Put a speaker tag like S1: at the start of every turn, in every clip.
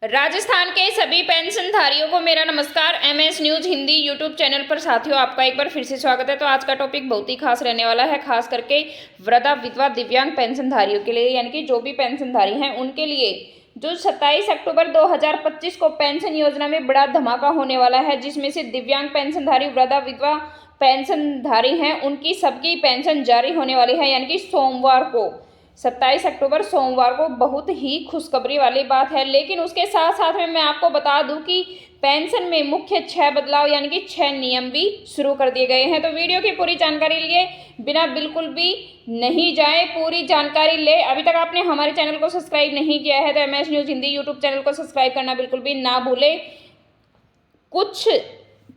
S1: राजस्थान के सभी पेंशनधारियों को मेरा नमस्कार। MS news Hindi YouTube channel पर साथियों आपका एक बार फिर से स्वागत है। तो आज का टॉपिक बहुत ही खास रहने वाला है, खास करके वृद्धा, विधवा, दिव्यांग पेंशनधारियों के लिए, यानी कि जो भी पेंशनधारी हैं उनके लिए जो 27 अक्टूबर 2025 को पेंशन योजना में बड़ा धमाका होने वाला है, जिसमें से दिव्यांग पेंशनधारी, वृद्धा, विधवा पेंशनधारी हैं उनकी सबकी पेंशन जारी होने वाली है, यानी कि सोमवार को 27 अक्टूबर सोमवार को। बहुत ही खुशखबरी वाली बात है। लेकिन उसके साथ साथ में मैं आपको बता दूं कि पेंशन में मुख्य 6 बदलाव यानी कि 6 नियम भी शुरू कर दिए गए हैं। तो वीडियो की पूरी जानकारी लिए बिना बिल्कुल भी नहीं जाए, पूरी जानकारी ले। अभी तक आपने हमारे चैनल को सब्सक्राइब नहीं किया है तो MS news Hindi YouTube channel को सब्सक्राइब करना बिल्कुल भी ना भूले। कुछ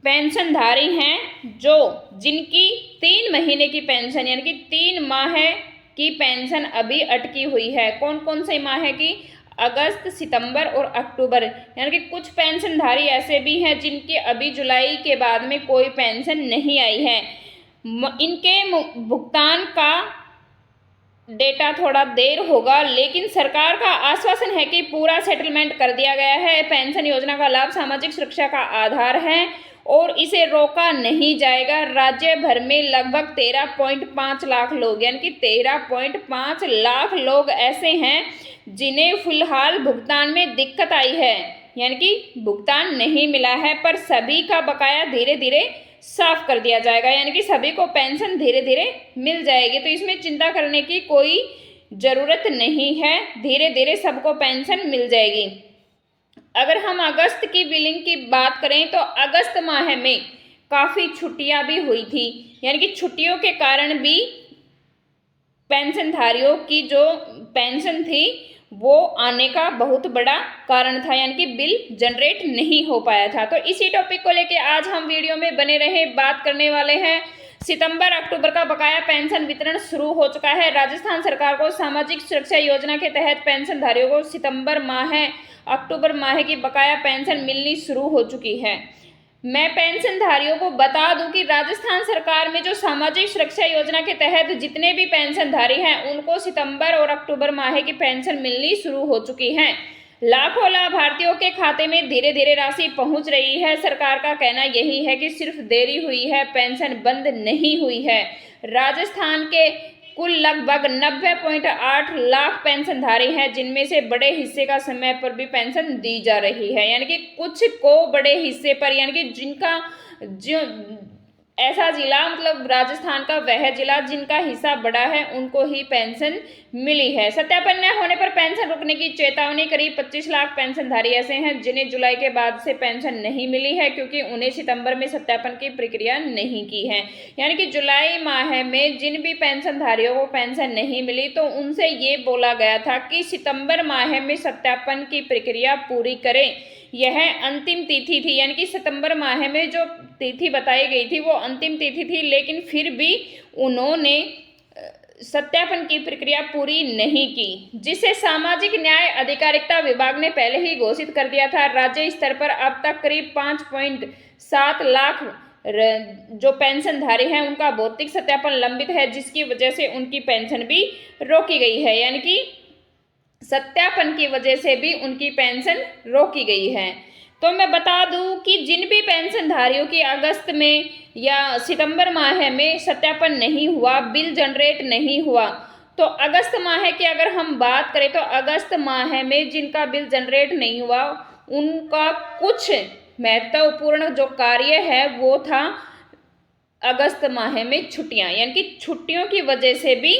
S1: पेंशनधारी हैं जिनकी 3 महीने की पेंशन यानी कि 3 माह की पेंशन अभी अटकी हुई है। कौन कौन से माह है कि अगस्त, सितंबर और अक्टूबर, यानी कि कुछ पेंशनधारी ऐसे भी हैं जिनके अभी जुलाई के बाद में कोई पेंशन नहीं आई है। इनके भुगतान का डेटा थोड़ा देर होगा, लेकिन सरकार का आश्वासन है कि पूरा सेटलमेंट कर दिया गया है। पेंशन योजना का लाभ सामाजिक सुरक्षा का आधार है और इसे रोका नहीं जाएगा। राज्य भर में लगभग 13.5 लाख लोग यानी कि 13.5 लाख लोग ऐसे हैं जिन्हें फिलहाल भुगतान में दिक्कत आई है, यानी कि भुगतान नहीं मिला है, पर सभी का बकाया धीरे धीरे साफ कर दिया जाएगा, यानी कि सभी को पेंशन धीरे धीरे मिल जाएगी। तो इसमें चिंता करने की कोई ज़रूरत नहीं है, धीरे धीरे सबको पेंशन मिल जाएगी। अगर हम अगस्त की बिलिंग की बात करें तो अगस्त माह में काफ़ी छुट्टियां भी हुई थी, यानी कि छुट्टियों के कारण भी पेंशनधारियों की जो पेंशन थी वो आने का बहुत बड़ा कारण था, यानी कि बिल जनरेट नहीं हो पाया था। तो इसी टॉपिक को लेके आज हम वीडियो में बने रहे, बात करने वाले हैं। सितंबर अक्टूबर का बकाया पेंशन वितरण शुरू हो चुका है। राजस्थान सरकार को सामाजिक सुरक्षा योजना के तहत पेंशनधारियों को सितंबर माह, अक्टूबर माह की बकाया पेंशन मिलनी शुरू हो चुकी है। मैं पेंशनधारियों को बता दूं कि राजस्थान सरकार में जो सामाजिक सुरक्षा योजना के तहत जितने भी पेंशनधारी हैं उनको सितंबर और अक्टूबर माह की पेंशन मिलनी शुरू हो चुकी है। लाखों लाभार्थियों के खाते में धीरे धीरे राशि पहुंच रही है। सरकार का कहना यही है कि सिर्फ देरी हुई है, पेंशन बंद नहीं हुई है। राजस्थान के कुल लगभग 90.8 लाख पेंशनधारी हैं, जिनमें से बड़े हिस्से का समय पर भी पेंशन दी जा रही है, यानी कि कुछ को बड़े हिस्से पर, यानी कि जिनका जो ऐसा जिला, मतलब राजस्थान का वह जिला जिनका हिस्सा बड़ा है उनको ही पेंशन मिली है। सत्यापन न होने पर पेंशन रुकने की चेतावनी। करीब 25 लाख पेंशनधारी ऐसे हैं जिन्हें जुलाई के बाद से पेंशन नहीं मिली है, क्योंकि उन्हें सितंबर में सत्यापन की प्रक्रिया नहीं की है। यानी कि जुलाई माह में जिन भी पेंशनधारियों को पेंशन नहीं मिली तो उनसे ये बोला गया था कि सितंबर माह में सत्यापन की प्रक्रिया पूरी करें। यह अंतिम तिथि थी, यानी कि सितंबर माह में जो तिथि बताई गई थी वो अंतिम तिथि थी, लेकिन फिर भी उन्होंने सत्यापन की प्रक्रिया पूरी नहीं की, जिसे सामाजिक न्याय अधिकारिता विभाग ने पहले ही घोषित कर दिया था। राज्य स्तर पर अब तक करीब 5.7 लाख जो पेंशनधारी हैं उनका भौतिक सत्यापन लंबित है, जिसकी वजह से उनकी पेंशन भी रोकी गई है, यानी कि सत्यापन की वजह से भी उनकी पेंशन रोकी गई है। तो मैं बता दूं कि जिन भी पेंशनधारियों की अगस्त में या सितंबर माह में सत्यापन नहीं हुआ, बिल जनरेट नहीं हुआ, तो अगस्त माह की अगर हम बात करें तो अगस्त माह में जिनका बिल जनरेट नहीं हुआ उनका कुछ महत्वपूर्ण जो कार्य है वो था अगस्त माह में छुट्टियां, यानी कि छुट्टियों की वजह से भी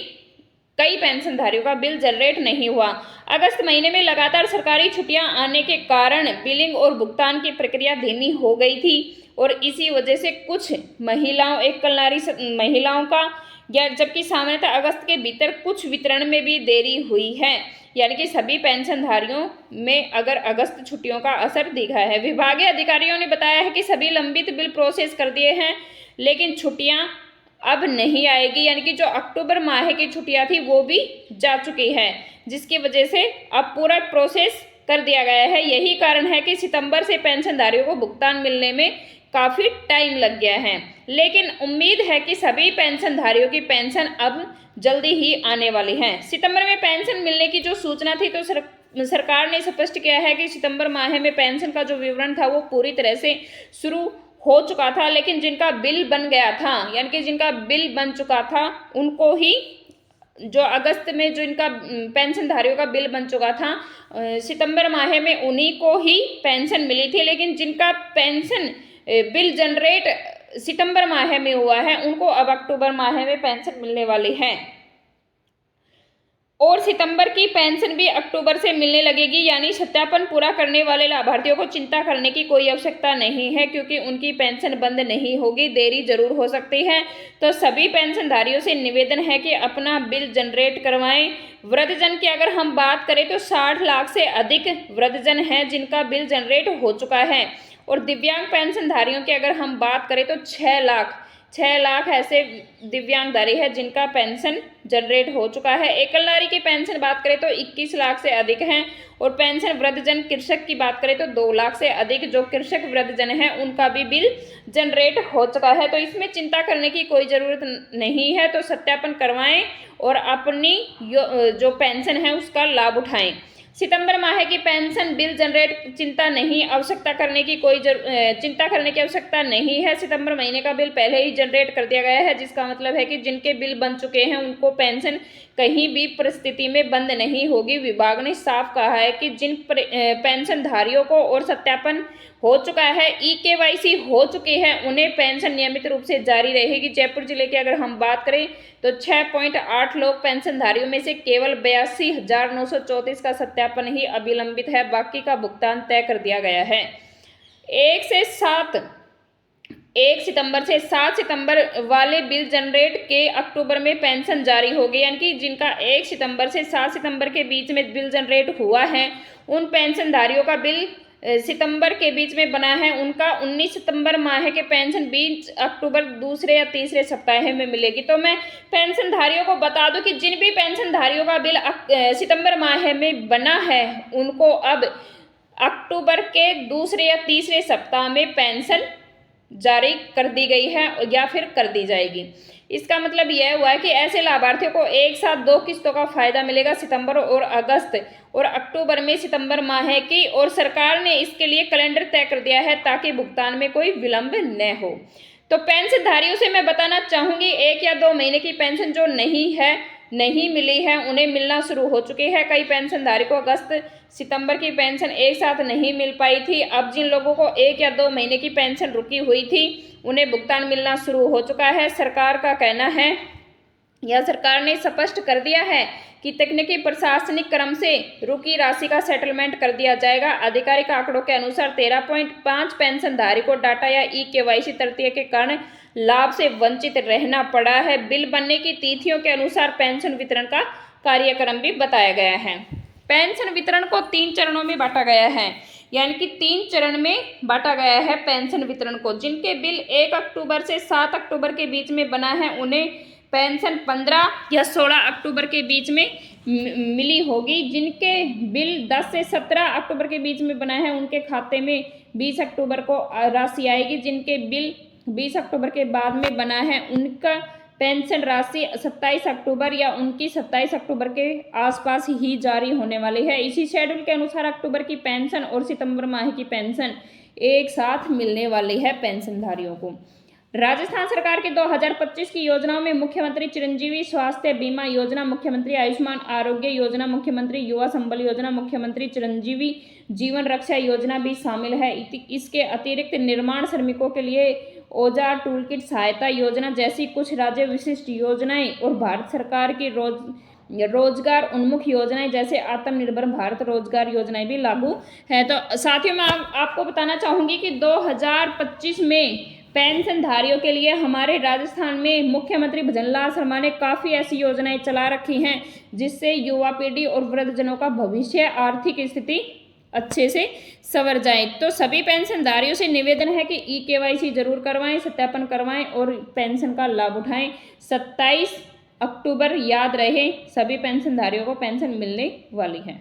S1: कई पेंशनधारियों का बिल जनरेट नहीं हुआ। अगस्त महीने में लगातार सरकारी छुट्टियां आने के कारण बिलिंग और भुगतान की प्रक्रिया धीमी हो गई थी और इसी वजह से कुछ महिलाओं, एक कल्याणी महिलाओं का, या जबकि सामान्यतः अगस्त के भीतर कुछ वितरण में भी देरी हुई है, यानी कि सभी पेंशनधारियों में अगर अगस्त छुट्टियों का असर दिखा है। विभागीय अधिकारियों ने बताया है कि सभी लंबित बिल प्रोसेस कर दिए हैं, लेकिन छुट्टियां अब नहीं आएगी, यानी कि जो अक्टूबर माह की छुट्टियां थी वो भी जा चुकी है, जिसकी वजह से अब पूरा प्रोसेस कर दिया गया है। यही कारण है कि सितंबर से पेंशनधारियों को भुगतान मिलने में काफ़ी टाइम लग गया है, लेकिन उम्मीद है कि सभी पेंशनधारियों की पेंशन अब जल्दी ही आने वाली है। सितंबर में पेंशन मिलने की जो सूचना थी तो सरकार ने स्पष्ट किया है कि सितंबर माह में पेंशन का जो विवरण था वो पूरी तरह से शुरू हो चुका था, लेकिन जिनका बिल बन गया था यानी कि जिनका बिल बन चुका था उनको ही, जो अगस्त में जो इनका पेंशनधारियों का बिल बन चुका था सितंबर माह में, उन्हीं को ही पेंशन मिली थी। लेकिन जिनका पेंशन बिल जनरेट सितंबर माह में हुआ है उनको अब अक्टूबर माह में पेंशन मिलने वाली है, और सितंबर की पेंशन भी अक्टूबर से मिलने लगेगी। यानी सत्यापन पूरा करने वाले लाभार्थियों को चिंता करने की कोई आवश्यकता नहीं है, क्योंकि उनकी पेंशन बंद नहीं होगी, देरी जरूर हो सकती है। तो सभी पेंशनधारियों से निवेदन है कि अपना बिल जनरेट करवाएं। वृद्धजन की अगर हम बात करें तो 60 लाख से अधिक वृद्धजन हैं जिनका बिल जनरेट हो चुका है, और दिव्यांग पेंशनधारियों की अगर हम बात करें तो 6 लाख ऐसे दिव्यांगधारी है जिनका पेंशन जनरेट हो चुका है। एकल नारी की पेंशन बात करें तो 21 लाख से अधिक हैं, और पेंशन वृद्धजन कृषक की बात करें तो 2 लाख से अधिक जो कृषक वृद्धजन है उनका भी बिल जनरेट हो चुका है। तो इसमें चिंता करने की कोई ज़रूरत नहीं है। तो सत्यापन करवाएं और अपनी जो पेंशन है उसका लाभ उठाएं। सितंबर माह की पेंशन बिल जनरेट चिंता करने की आवश्यकता नहीं है। सितंबर महीने का बिल पहले ही जनरेट कर दिया गया है, जिसका मतलब है कि जिनके बिल बन चुके हैं उनको पेंशन कहीं भी परिस्थिति में बंद नहीं होगी। विभाग ने साफ कहा है कि जिन पेंशनधारियों को और सत्यापन हो चुका है, EKYC हो चुकी है, उन्हें पेंशन नियमित रूप से जारी रहेगी। जयपुर जिले की अगर हम बात करें तो 6.8 लोग पेंशनधारियों में से केवल 82,934 का सत्यापन ही अविलंबित है, बाकी का भुगतान तय कर दिया गया है। 1 सितंबर से 7 सितंबर वाले बिल जनरेट के अक्टूबर में पेंशन जारी होगी। यानी कि जिनका 1 सितंबर से 7 सितंबर के बीच में बिल जनरेट हुआ है उन पेंशनधारियों का बिल सितंबर के बीच में बना है, उनका 19 सितंबर माह के पेंशन 20 अक्टूबर दूसरे या तीसरे सप्ताह में मिलेगी। तो मैं पेंशनधारियों को बता दूं कि जिन भी पेंशनधारियों का बिल सितंबर माह में बना है उनको अब अक्टूबर के दूसरे या तीसरे सप्ताह में पेंशन जारी कर दी गई है या फिर कर दी जाएगी। इसका मतलब यह हुआ है कि ऐसे लाभार्थियों को एक साथ 2 किस्तों का फायदा मिलेगा, सितंबर और अगस्त, और अक्टूबर में सितंबर माह की, और सरकार ने इसके लिए कैलेंडर तय कर दिया है ताकि भुगतान में कोई विलंब न हो। तो पेंशनधारियों से मैं बताना चाहूँगी 1 या 2 महीने की पेंशन जो नहीं मिली है उन्हें मिलना शुरू हो चुकी है। कई पेंशनधारी को अगस्त सितंबर की पेंशन एक साथ नहीं मिल पाई थी। अब जिन लोगों को 1 या 2 महीने की पेंशन रुकी हुई थी उन्हें भुगतान मिलना शुरू हो चुका है। सरकार का कहना है या सरकार ने स्पष्ट कर दिया है कि तकनीकी प्रशासनिक क्रम से रुकी राशि का सेटलमेंट कर दिया जाएगा। आधिकारिक आंकड़ों के अनुसार 13.5 पेंशनधारी को डाटा या EKYC तृतीय के कारण लाभ से वंचित रहना पड़ा है। बिल बनने की तिथियों के अनुसार पेंशन वितरण का कार्यक्रम भी बताया गया है। पेंशन वितरण को 3 चरणों में बांटा गया है, यानी कि 3 चरण में बांटा गया है पेंशन वितरण को। जिनके बिल 1 अक्टूबर से 7 अक्टूबर के बीच में बना है उन्हें पेंशन 15 या 16 अक्टूबर के बीच में मिली होगी। जिनके बिल 10 से 17 अक्टूबर के बीच में बना है उनके खाते में 20 अक्टूबर को राशि आएगी। जिनके बिल 20 अक्टूबर के बाद में बना है उनका पेंशन राशि 27 अक्टूबर या उनकी 27 अक्टूबर के आसपास ही जारी होने वाली है। इसी शेड्यूल के अनुसार अक्टूबर की पेंशन और सितंबर माह की पेंशन एक साथ मिलने वाली है पेंशनधारियों को। राजस्थान सरकार की 2025 की योजनाओं में मुख्यमंत्री चिरंजीवी स्वास्थ्य बीमा योजना, मुख्यमंत्री आयुष्मान आरोग्य योजना, मुख्यमंत्री युवा संबल योजना, मुख्यमंत्री चिरंजीवी जीवन रक्षा योजना भी शामिल है। इसके अतिरिक्त निर्माण श्रमिकों के लिए औजार टूलकिट सहायता योजना जैसी कुछ राज्य विशिष्ट योजनाएं और भारत सरकार की रोजगार उन्मुख योजनाएं जैसे आत्मनिर्भर भारत रोजगार योजनाएं भी लागू है। तो साथियों मैं आपको बताना चाहूँगी कि 2025 में पेंशनधारियों के लिए हमारे राजस्थान में मुख्यमंत्री भजनलाल शर्मा ने काफ़ी ऐसी योजनाएं चला रखी हैं जिससे युवा पीढ़ी और वृद्धजनों का भविष्य आर्थिक स्थिति अच्छे से संवर जाए। तो सभी पेंशनधारियों से निवेदन है कि EKYC जरूर करवाएं, सत्यापन करवाएं और पेंशन का लाभ उठाएं। 27 अक्टूबर याद रहे, सभी पेंशनधारियों को पेंशन मिलने वाली है।